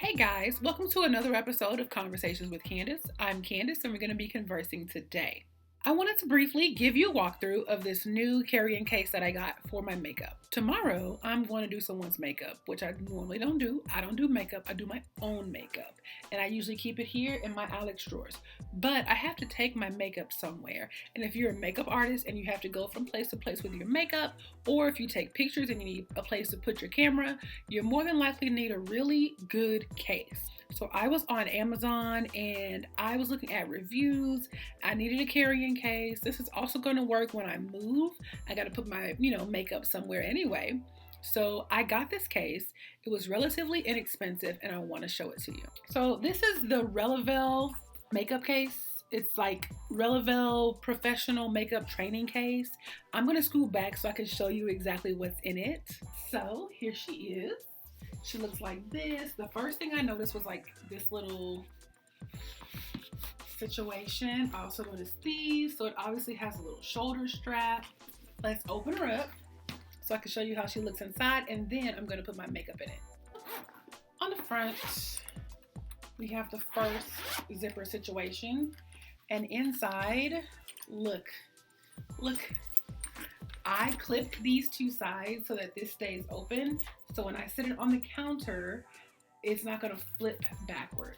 Hey guys, welcome to another episode of Conversations with Candace. I'm Candace and we're going to be conversing today. I wanted to briefly give you a walkthrough of this new carrying case that I got for my makeup. Tomorrow, I'm going to do someone's makeup, which I normally don't do. I don't do makeup, I do my own makeup. And I usually keep it here in my Alex drawers. But I have to take my makeup somewhere. And if you're a makeup artist and you have to go from place to place with your makeup, or if you take pictures and you need a place to put your camera, you're more than likely to need a really good case. So I was on Amazon and I was looking at reviews. I needed a carrying case. This is also going to work when I move. I got to put my, makeup somewhere anyway. So I got this case. It was relatively inexpensive and I want to show it to you. So this is the Relavel makeup case. It's like Relavel professional makeup training case. I'm going to scoot back so I can show you exactly what's in it. So here she is. She looks like this. The first thing I noticed was like this little situation. I also noticed these. So it obviously has a little shoulder strap. Let's open her up so I can show you how she looks inside, and then I'm going to put my makeup in it. On the front, we have the first zipper situation. And inside, look. I clipped these two sides so that this stays open. So when I sit it on the counter, it's not gonna flip backwards.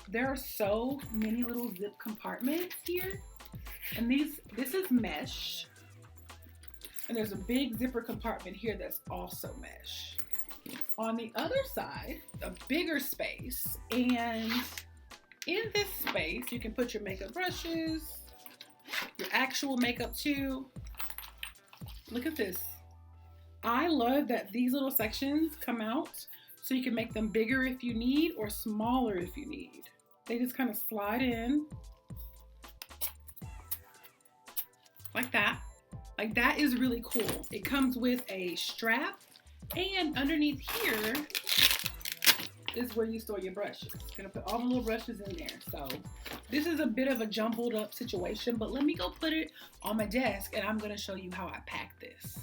There are so many little zip compartments here. And this is mesh. And there's a big zipper compartment here that's also mesh. On the other side, a bigger space. And in this space, you can put your makeup brushes, your actual makeup too. Look at this. I love that these little sections come out so you can make them bigger if you need or smaller if you need. They just kind of slide in like that. Like that is really cool. It comes with a strap, and underneath here is where you store your brushes. Gonna put all the little brushes in there. So this is a bit of a jumbled up situation, but let me go put it on my desk and I'm gonna show you how I pack this.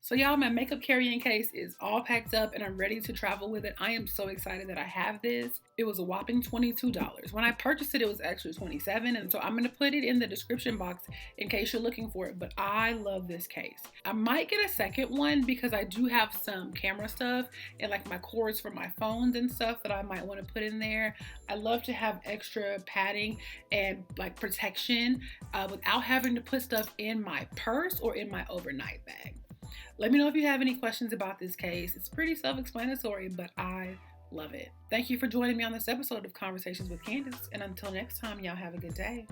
So y'all, my makeup carrying case is all packed up and I'm ready to travel with it. I am so excited that I have this. It was a whopping $22. When I purchased it, it was actually $27. And so I'm going to put it in the description box in case you're looking for it. But I love this case. I might get a second one because I do have some camera stuff and like my cords for my phones and stuff that I might want to put in there. I love to have extra padding and like protection without having to put stuff in my purse or in my overnight bag. Let me know if you have any questions about this case. It's pretty self-explanatory, but I love it. Thank you for joining me on this episode of Conversations with Candace. And until next time, y'all have a good day.